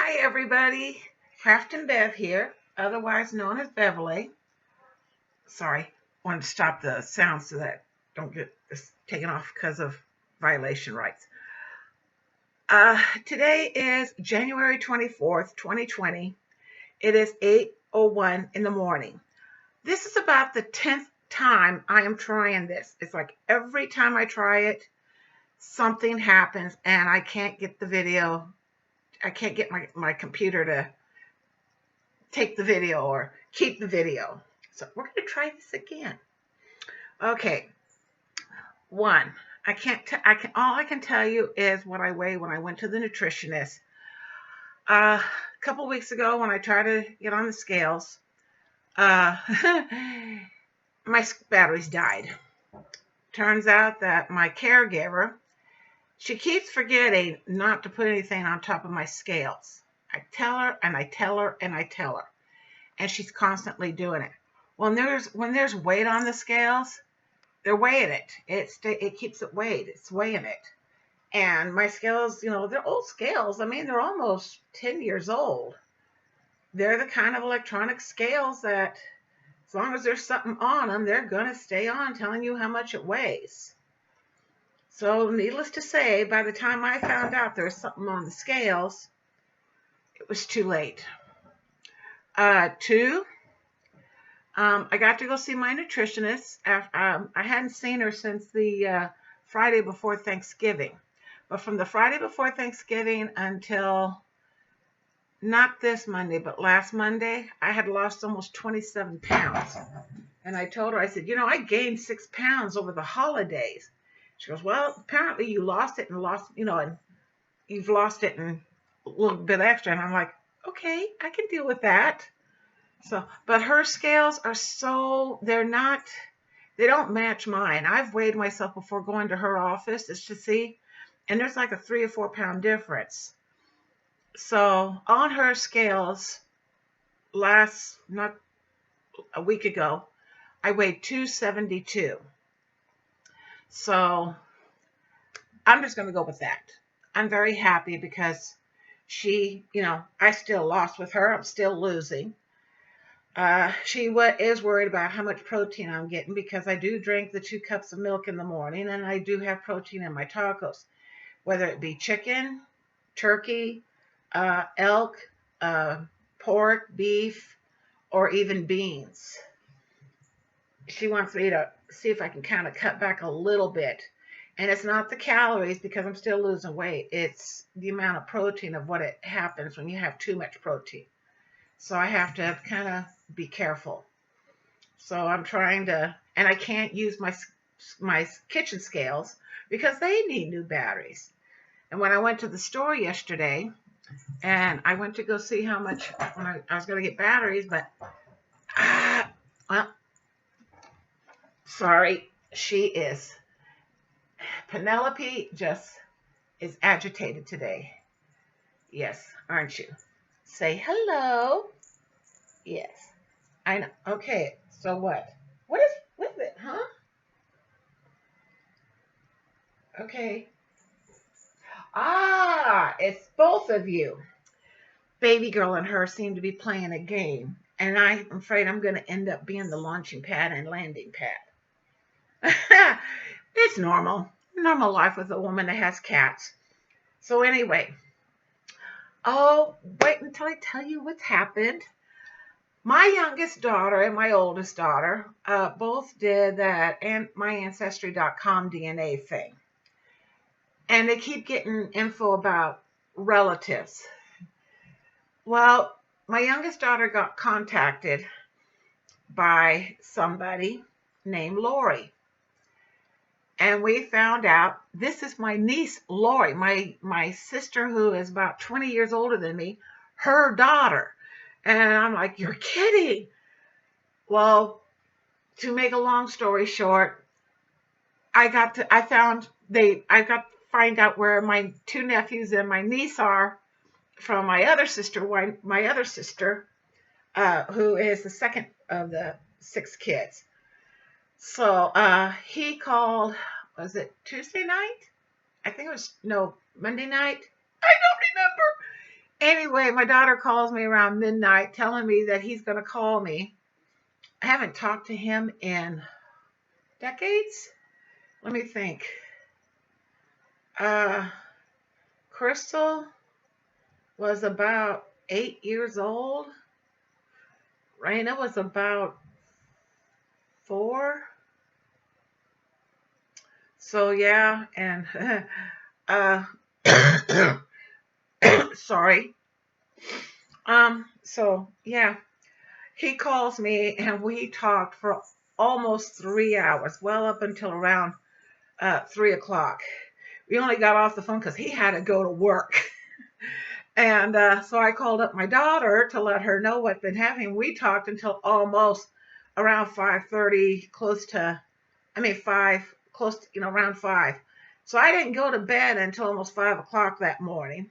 Hi everybody, Crafton Bev here, otherwise known as Beverly. Sorry, wanted to stop the sound so that don't get this taken off because of violation rights. Today is January 24th, 2020. It is 8:01 in the morning. This is about the 10th time I am trying this. It's like every time I try it, something happens and I can't get the video. I can't get my computer to take the video or keep the video. So we're going to try this again. Okay. One, all I can tell you is what I weighed when I went to the nutritionist. A couple weeks ago when I tried to get on the scales, uh, my batteries died. Turns out that my caregiver, she keeps forgetting not to put anything on top of my scales. I tell her and I tell her and I tell her, and she's constantly doing it. When there's weight on the scales, they're weighing it. It keeps it weighed. It's weighing it. And my scales, they're old scales. I mean, they're almost 10 years old. They're the kind of electronic scales that, as long as there's something on them, they're going to stay on telling you how much it weighs. So needless to say, by the time I found out there was something on the scales, it was too late. Two, I got to go see my nutritionist. I hadn't seen her since the Friday before Thanksgiving. But from the Friday before Thanksgiving until not this Monday, but last Monday, I had lost almost 27 pounds. And I told her, I said, I gained 6 pounds over the holidays. She goes, well, apparently you lost it and you've lost it and a little bit extra. And I'm like, okay, I can deal with that. So, but her scales are they don't match mine. I've weighed myself before going to her office just to see, and there's like a 3 or 4 pound difference. So on her scales, not a week ago, I weighed 272. So I'm just going to go with that. I'm very happy because I still lost with her. I'm still losing. She is worried about how much protein I'm getting because I do drink the 2 cups of milk in the morning and I do have protein in my tacos, whether it be chicken, turkey, elk, pork, beef, or even beans. She wants me to see if I can kind of cut back a little bit. And it's not the calories because I'm still losing weight. It's the amount of protein of what it happens when you have too much protein. So I have to kind of be careful. So I'm trying to, and I can't use my kitchen scales because they need new batteries. And when I went to the store yesterday, and I went to go see how much when I was going to get batteries, but well, sorry, Penelope just is agitated today. Yes, aren't you? Say hello. Yes, I know. Okay, so what? What is with it, huh? Okay. It's both of you. Baby girl and her seem to be playing a game, and I'm afraid I'm going to end up being the launching pad and landing pad. It's normal life with a woman that has cats. So anyway, wait until I tell you what's happened. My youngest daughter and my oldest daughter both did that and myancestry.com DNA thing. And they keep getting info about relatives. Well, my youngest daughter got contacted by somebody named Lori. And we found out this is my niece, Lori, my sister who is about 20 years older than me, her daughter. And I'm like, you're kidding. Well, to make a long story short, I got to find out where my 2 nephews and my niece are from my other sister, who is the second of the 6 kids. So he called, was it Tuesday night? I think it was, no, Monday night. I don't remember. Anyway, my daughter calls me around midnight telling me that he's going to call me. I haven't talked to him in decades. Let me think. Uh, Crystal was about 8 years old. Raina was about 4. So yeah, and uh, sorry. So yeah, he calls me and we talked for almost 3 hours, well up until around 3 o'clock. We only got off the phone because he had to go to work. And so I called up my daughter to let her know what'd been happening. We talked until almost around 5:30, close to, around 5. So I didn't go to bed until almost 5 o'clock that morning.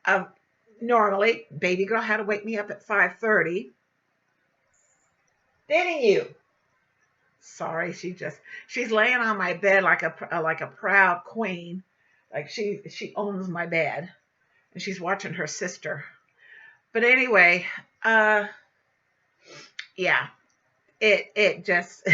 Uh, Normally, baby girl had to wake me up at 5:30. Didn't you? Sorry, she's laying on my bed like a proud queen, like she owns my bed, and she's watching her sister. But anyway, uh, yeah, it just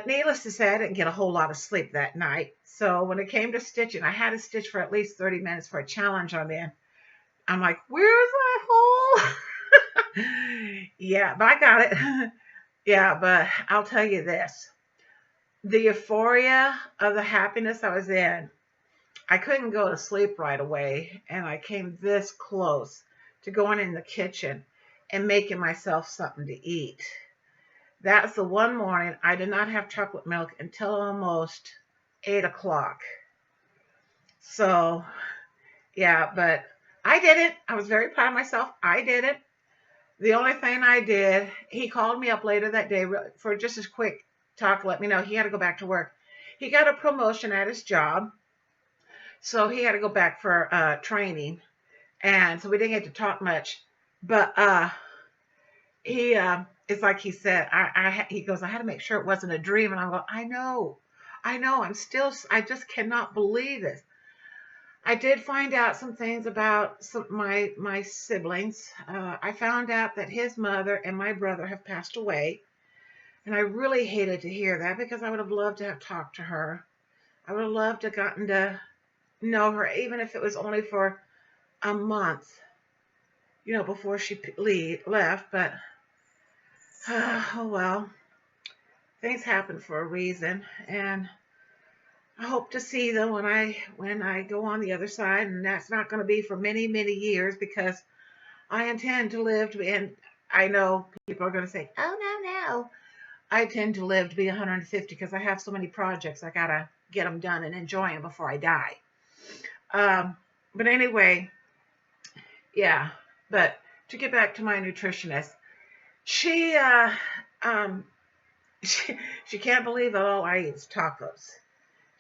needless to say, I didn't get a whole lot of sleep that night. So when it came to stitching, I had to stitch for at least 30 minutes for a challenge I'm in. I'm like, where's that hole? Yeah, but I got it. Yeah, but I'll tell you this. The euphoria of the happiness I was in, I couldn't go to sleep right away, and I came this close to going in the kitchen and making myself something to eat. That's the one morning I did not have chocolate milk until almost 8 o'clock. So, yeah, but I did it. I was very proud of myself. I did it. The only thing I did, he called me up later that day for just a quick talk to let me know he had to go back to work. He got a promotion at his job, so he had to go back for training, and so we didn't get to talk much. But he, it's like he said, he goes, I had to make sure it wasn't a dream, and I go, I know, I just cannot believe this. I did find out some things about my siblings. I found out that his mother and my brother have passed away, and I really hated to hear that because I would have loved to have talked to her. I would have loved to have gotten to know her, even if it was only for a month, before she left. But oh well, things happen for a reason, and I hope to see them when I go on the other side, and that's not going to be for many, many years because I intend to live to be, and I know people are going to say, oh, no, no. I intend to live to be 150 because I have so many projects. I got to get them done and enjoy them before I die. But anyway, yeah. But to get back to my nutritionist, she, um, she can't believe that all I eat is tacos.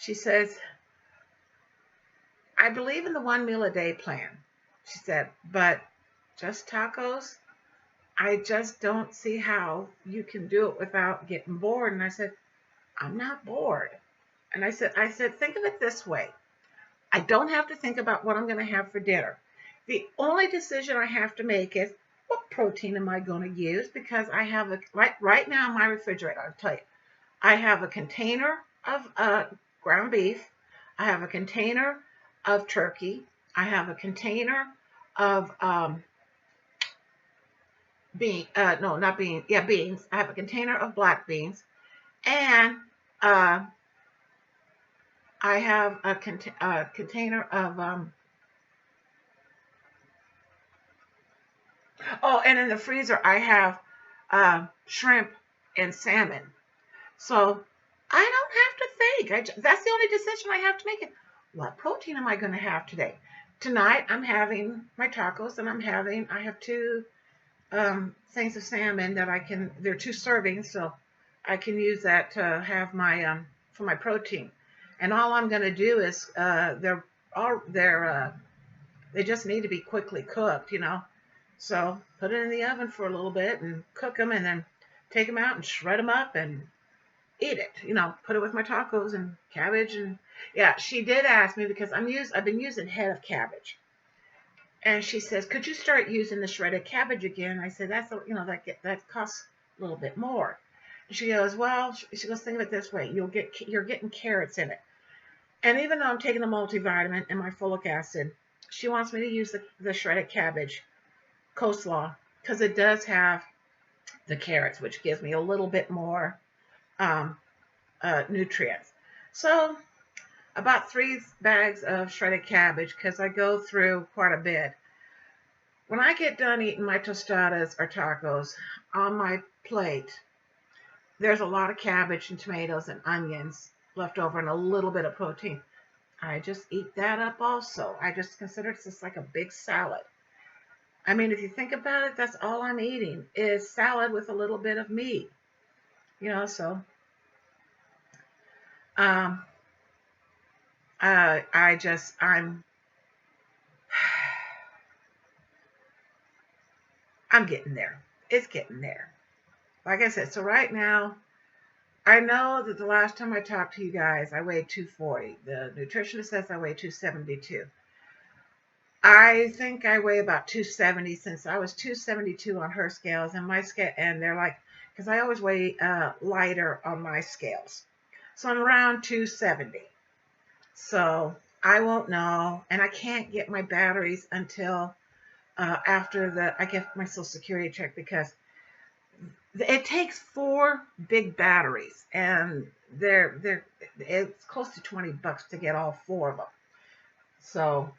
She says, I believe in the 1 meal a day plan. She said, but just tacos? I just don't see how you can do it without getting bored. And I said, I'm not bored. And I said, think of it this way. I don't have to think about what I'm going to have for dinner. The only decision I have to make is what protein am I going to use? Because I have right now in my refrigerator, I'll tell you, I have a container of ground beef. I have a container of turkey. I have a container of no, not beans. Yeah, beans. I have a container of black beans, and uh, I have a container of oh, and in the freezer I have shrimp and salmon. So I don't have to think. That's the only decision I have to make. It. What protein am I going to have today? Tonight I'm having my tacos, and I have two things of salmon that they're 2 servings, so I can use that to have for my protein. And all I'm going to do is they just need to be quickly cooked. So put it in the oven for a little bit and cook them, and then take them out and shred them up and eat it. Put it with my tacos and cabbage. And yeah, she did ask me because I've been using head of cabbage. And she says, "Could you start using the shredded cabbage again?" I said, "That's that costs a little bit more." And she goes, "Well," she goes, "Think of it this way: you're getting carrots in it, and even though I'm taking a multivitamin and my folic acid, she wants me to use the shredded cabbage coleslaw because it does have the carrots, which gives me a little bit more um, nutrients." So about 3 bags of shredded cabbage because I go through quite a bit. When I get done eating my tostadas or tacos, on my plate, there's a lot of cabbage and tomatoes and onions left over and a little bit of protein. I just eat that up also. I just consider it just like a big salad. I mean, if you think about it, that's all I'm eating is salad with a little bit of meat, so um, I just, I'm getting there. It's getting there. Like I said, so right now, I know that the last time I talked to you guys, I weighed 240. The nutritionist says I weigh 272. I think I weigh about 270 since I was 272 on her scales and my scale, and they're like, because I always weigh lighter on my scales. So I'm around 270. So I won't know, and I can't get my batteries until after I get my Social Security check because it takes 4 big batteries, and it's close to $20 to get all 4 of them. So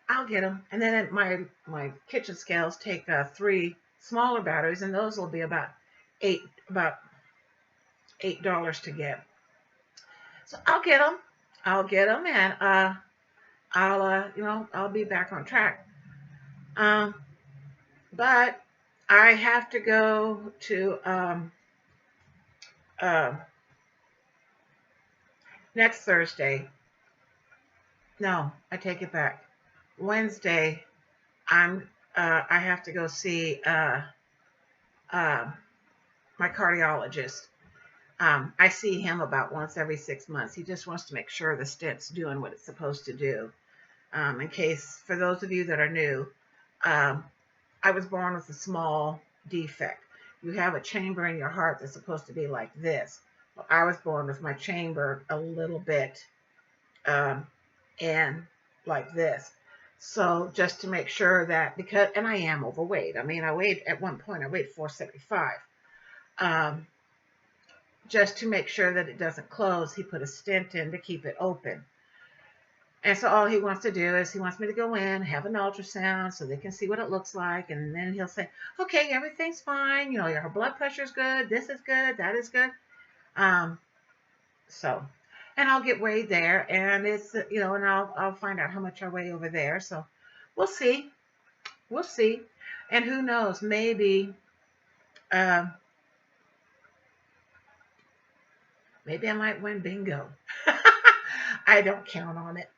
I'll get them, and then my kitchen scales take 3 smaller batteries, and those will be eight about $8 to get. So I'll get them. I'll get them, and I'll be back on track. Um, but I have to go to uh, next Thursday. No, I take it back. Wednesday, I have to go see uh, my cardiologist. I see him about once every 6 months. He just wants to make sure the stent's doing what it's supposed to do. In case, for those of you that are new, um, I was born with a small defect. You have a chamber in your heart that's supposed to be like this. Well, I was born with my chamber a little bit in like this. So just to make sure that, and I am overweight. I mean, at one point, I weighed 475. Just to make sure that it doesn't close, he put a stent in to keep it open. And so all he wants to do is he wants me to go in, have an ultrasound so they can see what it looks like. And then he'll say, "Okay, everything's fine. Your blood pressure is good. This is good. That is good." Um, so, and I'll get weighed there, and and I'll find out how much I weigh over there. So we'll see. We'll see. And who knows, um, maybe I might win bingo. I don't count on it.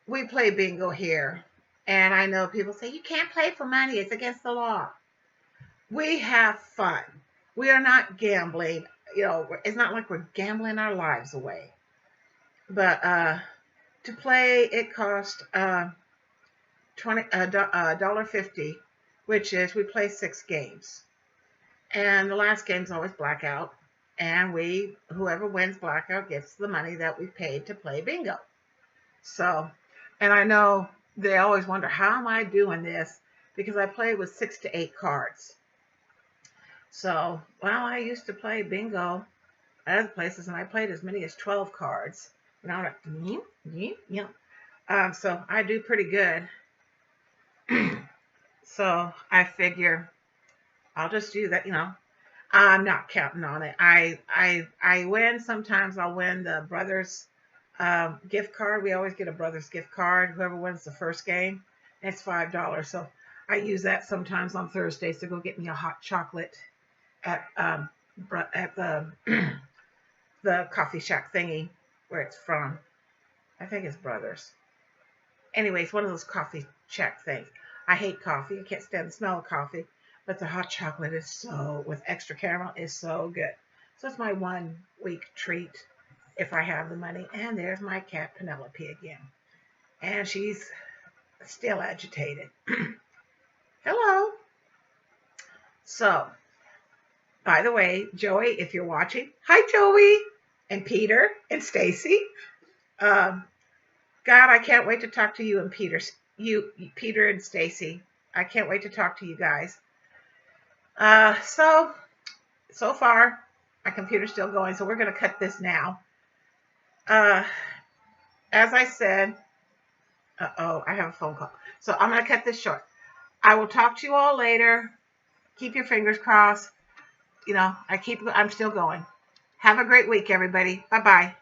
We play bingo here, and I know people say you can't play for money, it's against the law. We have fun. We are not gambling. It's not like we're gambling our lives away. But to play, it costs $1.50, which is we play 6 games, and the last game's always blackout, and whoever wins blackout gets the money that we paid to play bingo. So, and I know they always wonder, how am I doing this? Because I play with 6 to 8 cards. So, well, I used to play bingo at other places, and I played as many as 12 cards. And I'm like, so I do pretty good. So I figure I'll just do that. I'm not counting on it. I win. Sometimes I'll win the Brothers gift card. We always get a Brothers gift card. Whoever wins the first game, it's $5. So I use that sometimes on Thursdays to go get me a hot chocolate at the the coffee shack thingy where it's from. I think it's Brothers. Anyways, one of those coffee shack things. I hate coffee. I can't stand the smell of coffee, but the hot chocolate with extra caramel is so good. So it's my 1 week treat if I have the money. And there's my cat Penelope again. And she's Still agitated. Hello. So, by the way, Joey, if you're watching, hi, Joey, and Peter and Stacy. Um, God, I can't wait to talk to you and Peter. Peter and Stacy. I can't wait to talk to you guys. So far, my computer's still going, so we're going to cut this now. Uh, as I said, I have a phone call. So I'm going to cut this short. I will talk to you all later. Keep your fingers crossed. I'm still going. Have a great week, everybody. Bye-bye.